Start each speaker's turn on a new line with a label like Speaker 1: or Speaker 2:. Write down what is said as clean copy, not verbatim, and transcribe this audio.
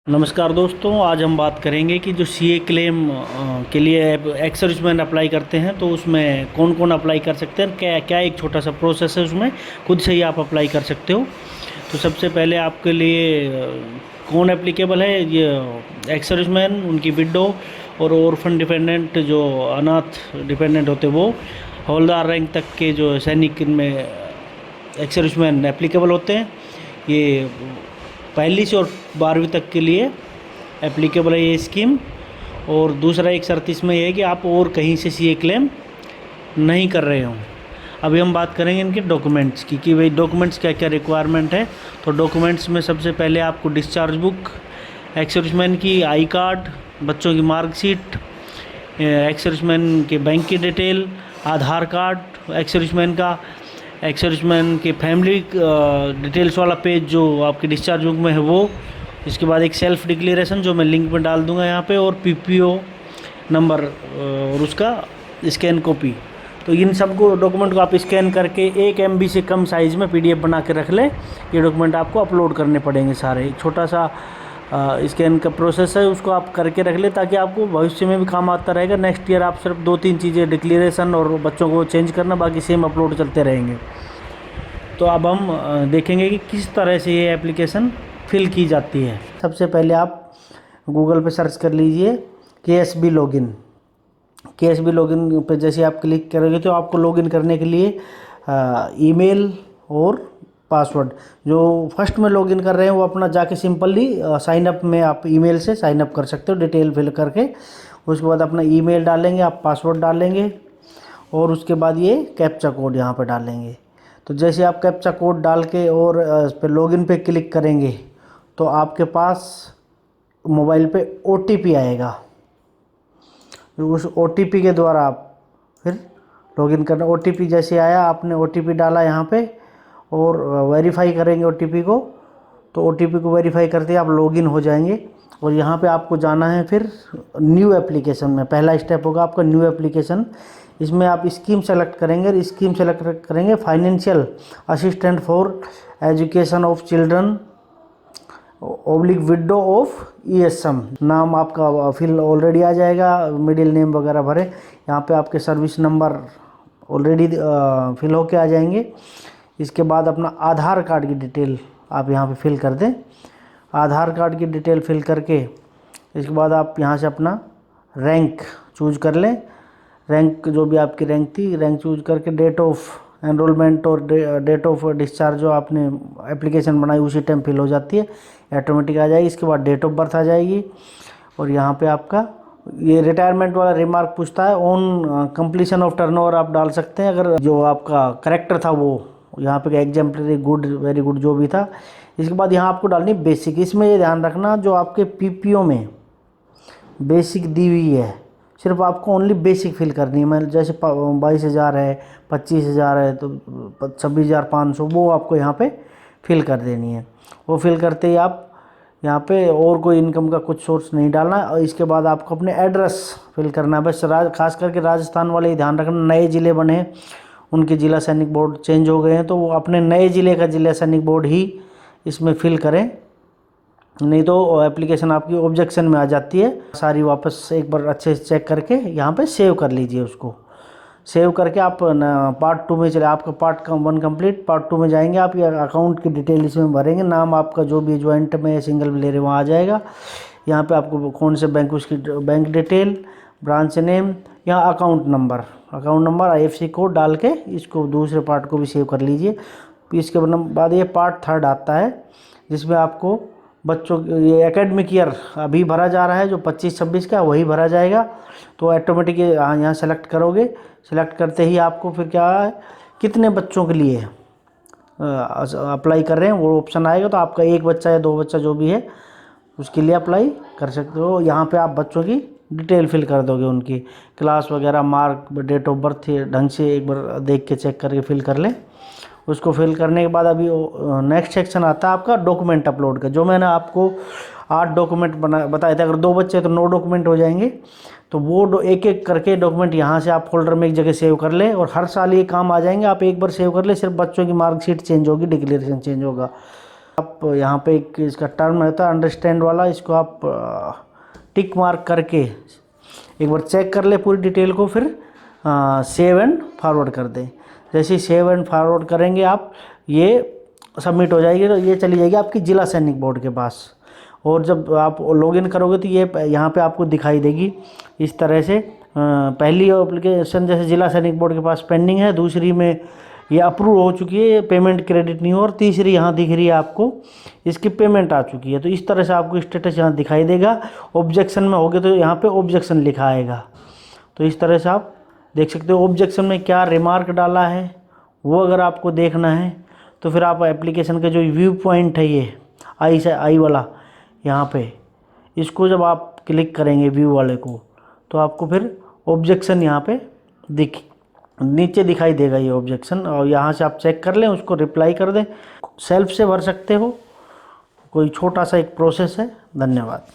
Speaker 1: नमस्कार दोस्तों, आज हम बात करेंगे कि जो सीए क्लेम के लिए एक्स सर्विसमैन अप्लाई करते हैं तो उसमें कौन कौन अप्लाई कर सकते हैं। क्या क्या एक छोटा सा प्रोसेस है, उसमें खुद से ही आप अप्लाई कर सकते हो। तो सबसे पहले आपके लिए कौन एप्लीकेबल है, ये एक्स सर्विसमैन, उनकी विडो और ऑर्फन डिपेंडेंट, जो अनाथ डिपेंडेंट होते वो, हवलदार रैंक तक के जो सैनिक, इनमें एक्स सर्विसमैन एप्लीकेबल होते हैं। ये पहली से और 12वीं तक के लिए एप्लीकेबल है ये स्कीम। और दूसरा एक शर्त इसमें यह है कि आप और कहीं से सीए क्लेम नहीं कर रहे हों। अभी हम बात करेंगे इनके डॉक्यूमेंट्स की कि भाई डॉक्यूमेंट्स क्या क्या रिक्वायरमेंट है। तो डॉक्यूमेंट्स में सबसे पहले आपको डिस्चार्ज बुक, एक्स सर्विसमैन की आई कार्ड, बच्चों की मार्कशीट, एक्स सर्विसमैन के बैंक की डिटेल, आधार कार्ड एक्स सर्विसमैन का, एक्स सर्विसमैन के फैमिली डिटेल्स वाला पेज जो आपके डिस्चार्ज बुक में है वो, इसके बाद एक सेल्फ डिक्लेरेशन जो मैं लिंक में डाल दूंगा यहाँ पे, और पीपीओ नंबर और उसका स्कैन कॉपी। तो इन सबको डॉक्यूमेंट को आप स्कैन करके 1 MB से कम साइज़ में PDF बना के रख लें। ये डॉक्यूमेंट आपको अपलोड करने पड़ेंगे सारे। एक छोटा सा स्कैन का प्रोसेस है, उसको आप करके रख लें ताकि आपको भविष्य में भी काम आता रहेगा। नेक्स्ट ईयर आप सिर्फ 2-3 चीज़ें, डिक्लेरेशन और बच्चों को चेंज करना, बाकी सेम अपलोड चलते रहेंगे। तो अब हम देखेंगे कि किस तरह से ये एप्लीकेशन फिल की जाती है। सबसे पहले आप गूगल पे सर्च कर लीजिए KSB लॉगिन। KSB लॉगिन पे जैसे आप क्लिक करोगे तो आपको लॉगिन करने के लिए ईमेल और पासवर्ड, जो फर्स्ट में लॉगिन कर रहे हैं वो अपना जाके सिंपली साइन अप में आप ईमेल से साइन अप कर सकते हो, डिटेल फिल करके। उसके बाद अपना ईमेल डालेंगे, आप पासवर्ड डालेंगे और उसके बाद ये कैप्चा कोड यहाँ पे डालेंगे। तो जैसे आप कैप्चा कोड डाल के और इस पर लॉगिन पे क्लिक करेंगे तो आपके पास मोबाइल पे OTP आएगा। उस OTP के द्वारा आप फिर लॉगिन करना। OTP जैसे आया, आपने OTP डाला यहाँ पे और वेरीफाई करेंगे OTP को। तो OTP को वेरीफाई करते ही आप लॉगिन हो जाएंगे। और यहाँ पे आपको जाना है फिर न्यू एप्लीकेशन में। पहला स्टेप होगा आपका न्यू एप्लीकेशन। इसमें आप स्कीम सेलेक्ट करेंगे। स्कीम सेलेक्ट करेंगे financial assistant for education of children oblique window of ESM। नाम आपका फिल ऑलरेडी आ जाएगा, मिडिल नेम वगैरह भरे। यहाँ पे आपके सर्विस नंबर ऑलरेडी फिल होके आ जाएंगे। इसके बाद अपना आधार कार्ड की डिटेल आप यहाँ पे फिल कर दें। आधार कार्ड की डिटेल फिल करके इसके बाद आप यहाँ से अपना रैंक चूज कर लें। रैंक जो भी आपकी रैंक थी, रैंक चूज करके डेट ऑफ एनरोलमेंट और डेट ऑफ डिस्चार्ज जो आपने एप्लीकेशन बनाई उसी टाइम फिल हो जाती है, ऑटोमेटिक आ जाएगी। इसके बाद डेट ऑफ बर्थ आ जाएगी और यहाँ पे आपका ये रिटायरमेंट वाला रिमार्क पूछता है। ऑन कंप्लीशन ऑफ टर्नओवर आप डाल सकते हैं अगर जो आपका करेक्टर था वो यहाँ पे एग्जाम्पलरी, गुड, वेरी गुड जो भी था। इसके बाद यहाँ आपको डालनी बेसिक। इसमें ये ध्यान रखना जो आपके PPO में बेसिक दी हुई है सिर्फ आपको ओनली बेसिक फिल करनी है। मैं जैसे 22,000 है, 25,000 है, तो 26,500 वो आपको यहाँ पे फिल कर देनी है। वो फिल करते ही आप यहाँ पे और कोई इनकम का कुछ सोर्स नहीं डालना है। और इसके बाद आपको अपने एड्रेस फिल करना है बस। खास करके राजस्थान वाले ही ध्यान रखना, नए ज़िले बने हैं, उनके जिला सैनिक बोर्ड चेंज हो गए हैं, तो वो अपने नए ज़िले का जिला सैनिक बोर्ड ही इसमें फिल करें, नहीं तो एप्लीकेशन आपकी ऑब्जेक्शन में आ जाती है। सारी वापस एक बार अच्छे से चेक करके यहाँ पे सेव कर लीजिए। उसको सेव करके आप पार्ट 2 में चले। आपका पार्ट 1 कंप्लीट, पार्ट 2 में जाएंगे आप। ये अकाउंट की डिटेल इसमें भरेंगे। नाम आपका जो भी ज्वाइंट में सिंगल में ले रहे वहाँ आ जाएगा। यहाँ पे आपको कौन से बैंक, उसकी बैंक डिटेल, ब्रांच नेम, यहाँ अकाउंट नंबर IFSC कोड डाल के इसको दूसरे पार्ट को भी सेव कर लीजिए। इसके बाद ये पार्ट 3 आता है जिसमें आपको बच्चों ये एकेडमिक ईयर अभी भरा जा रहा है, जो 25-26 का वही भरा जाएगा। तो ऑटोमेटिक यहाँ सेलेक्ट करोगे। सेलेक्ट करते ही आपको फिर क्या है, कितने बच्चों के लिए अप्लाई कर रहे हैं वो ऑप्शन आएगा। तो आपका 1 बच्चा या 2 बच्चा जो भी है उसके लिए अप्लाई कर सकते हो। यहाँ पे आप बच्चों की डिटेल फिल कर दोगे, उनकी क्लास वगैरह, मार्क, डेट ऑफ बर्थ ढंग से एक बार देख के चेक करके फिल कर लें। उसको फिल करने के बाद अभी नेक्स्ट सेक्शन आता है आपका डॉक्यूमेंट अपलोड का। जो मैंने आपको 8 डॉक्यूमेंट बताए थे, अगर 2 बच्चे तो 9 डॉक्यूमेंट हो जाएंगे। तो वो एक एक करके डॉक्यूमेंट यहाँ से आप फोल्डर में एक जगह सेव कर लें और हर साल ये काम आ जाएंगे। आप एक बार सेव कर ले, सिर्फ बच्चों की मार्कशीट चेंज होगी, डिक्लेरेशन चेंज होगा। आप यहाँ पे एक इसका टर्म रहता है अंडरस्टैंड वाला, इसको आप टिक मार्क करके एक बार चेक कर ले पूरी डिटेल को, फिर सेव एंड फॉरवर्ड कर दें। जैसे ही सेव एंड फॉरवर्ड करेंगे आप, ये सबमिट हो जाएगी, तो ये चली जाएगी आपकी जिला सैनिक बोर्ड के पास। और जब आप लॉगिन करोगे तो ये यहाँ पे आपको दिखाई देगी इस तरह से। पहली एप्लीकेशन जैसे जिला सैनिक बोर्ड के पास पेंडिंग है, दूसरी में ये अप्रूव हो चुकी है, पेमेंट क्रेडिट नहीं हो, और तीसरी यहाँ दिख रही है आपको, इसकी पेमेंट आ चुकी है। तो इस तरह से आपको स्टेटस यहाँ दिखाई देगा। ऑब्जेक्शन में होगे तो यहाँ पे ऑब्जेक्शन लिखा आएगा। तो इस तरह से आप देख सकते हो ऑब्जेक्शन में क्या रिमार्क डाला है, वो अगर आपको देखना है तो फिर आप एप्लीकेशन का जो व्यू पॉइंट है, ये आई वाला यहाँ पे, इसको जब आप क्लिक करेंगे व्यू वाले को, तो आपको फिर ऑब्जेक्शन यहाँ पे नीचे दिखाई देगा ये ऑब्जेक्शन, और यहाँ से आप चेक कर लें, उसको रिप्लाई कर दें। सेल्फ से भर सकते हो, कोई छोटा सा एक प्रोसेस है। धन्यवाद।